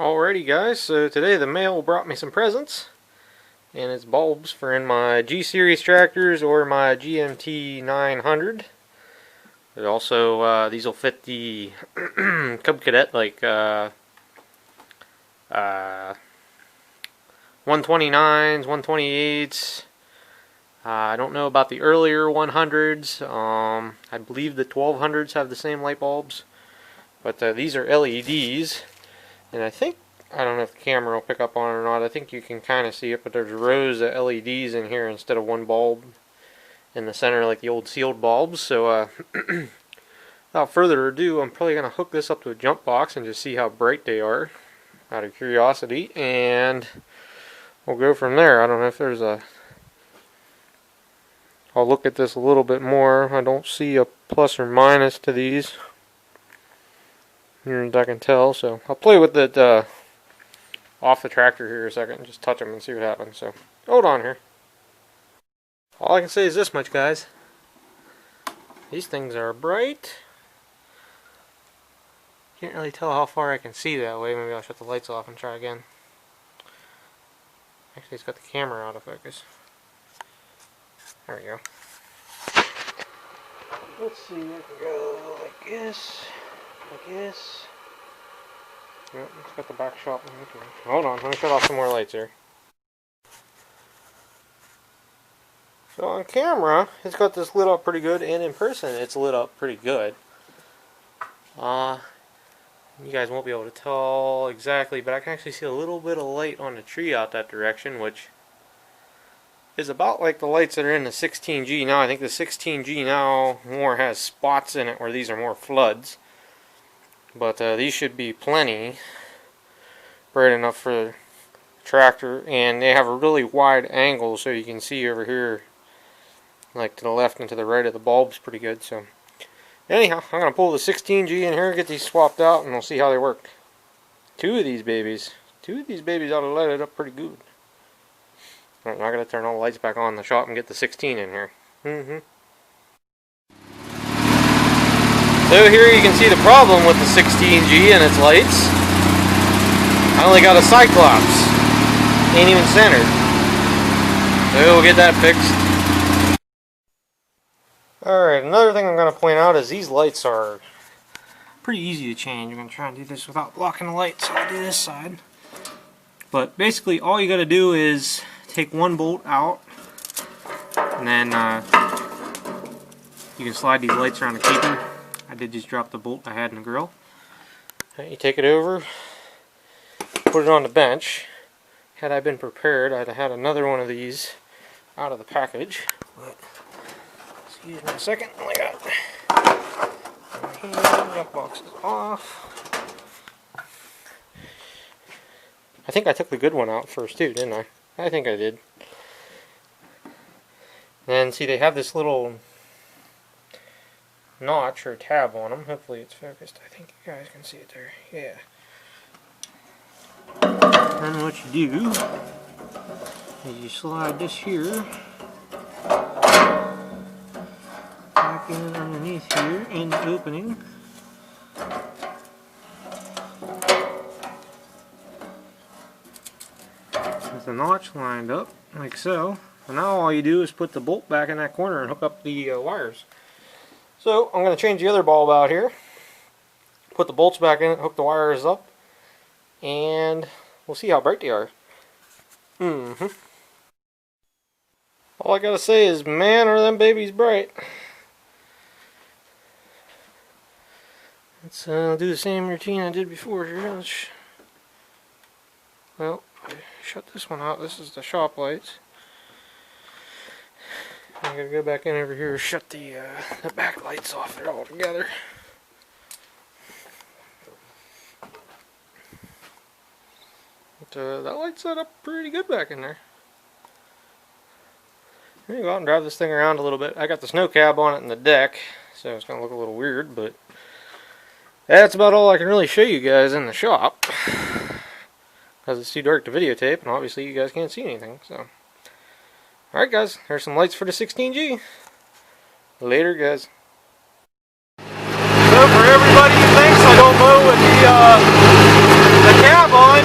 Alrighty guys, so today the mail brought me some presents, and it's bulbs for in my G-Series tractors or my GMT 900. But also these will fit the Cub Cadet, like 129s, 128s. I don't know about the earlier 100s. I believe the 1200s have the same light bulbs, but these are LEDs. And I don't know if the camera will pick up on it or not. I think you can kind of see it, but there's rows of LEDs in here instead of one bulb in the center like the old sealed bulbs. So without further ado, I'm probably going to hook this up to a jump box and just see how bright they are out of curiosity. And we'll go from there. I don't know if there's a... I'll look at this a little bit more. I don't see a plus or minus to these here as I can tell, so I'll play with it off the tractor here a second and just touch them and see what happens. So hold on here. All I can say is this much, guys. These things are bright. Can't really tell how far I can see that way. Maybe I'll shut the lights off and try again. Actually, it's got the camera out of focus. There we go. Let's see, I can go like this. I guess. Yep, it's got the back shot. Okay. Hold on, let me shut off some more lights here. So on camera, it's got this lit up pretty good, and in person, it's lit up pretty good. You guys won't be able to tell exactly, but I can actually see a little bit of light on the tree out that direction, which is about like the lights that are in the 16G now. I think the 16G now more has spots in it where these are more floods. But these should be plenty bright enough for the tractor, and they have a really wide angle so you can see over here, like to the left and to the right of the bulbs pretty good. So anyhow, I'm going to pull the 16G in here, get these swapped out, and we'll see how they work. Two of these babies ought to light it up pretty good. Alright, now I got to turn all the lights back on in the shop and get the 16 in here. So here you can see the problem with the 16G and its lights. I only got a Cyclops. Ain't even centered. So we'll get that fixed. Alright, another thing I'm going to point out is these lights are pretty easy to change. I'm going to try and do this without blocking the light, so I'll do this side. But basically all you got to do is take one bolt out, and then you can slide these lights around the keeper. I did just drop the bolt I had in the grill. You take it over, put it on the bench. Had I been prepared, I'd have had another one of these out of the package. But, excuse me a second, I got jump boxes off. I think I took the good one out first too, didn't I? I think I did. And see, they have this little notch or tab on them. Hopefully it's focused. I think you guys can see it there. Yeah. And what you do is you slide this here back in underneath here in the opening. With the notch lined up like so. And now all you do is put the bolt back in that corner and hook up the wires. So I'm going to change the other bulb out here, put the bolts back in it, hook the wires up, and we'll see how bright they are. All I gotta say is, man, are them babies bright. Let's do the same routine I did before here. Well, shut this one out. This is the shop lights. I'm going to go back in over here and shut the back lights off there altogether. But, that light's set up pretty good back in there. I'm going to go out and drive this thing around a little bit. I got the snow cab on it in the deck, so it's going to look a little weird, but that's about all I can really show you guys in the shop, because it's too dark to videotape, and obviously you guys can't see anything, so... Alright guys, there's some lights for the 16G. Later guys. So for everybody who thinks I don't mow with the cab on,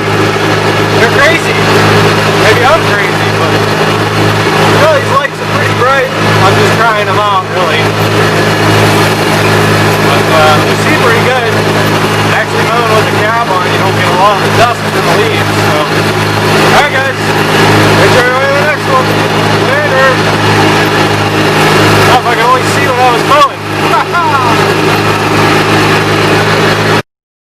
maybe I'm crazy, but you know, these lights are pretty bright. I'm just trying them out.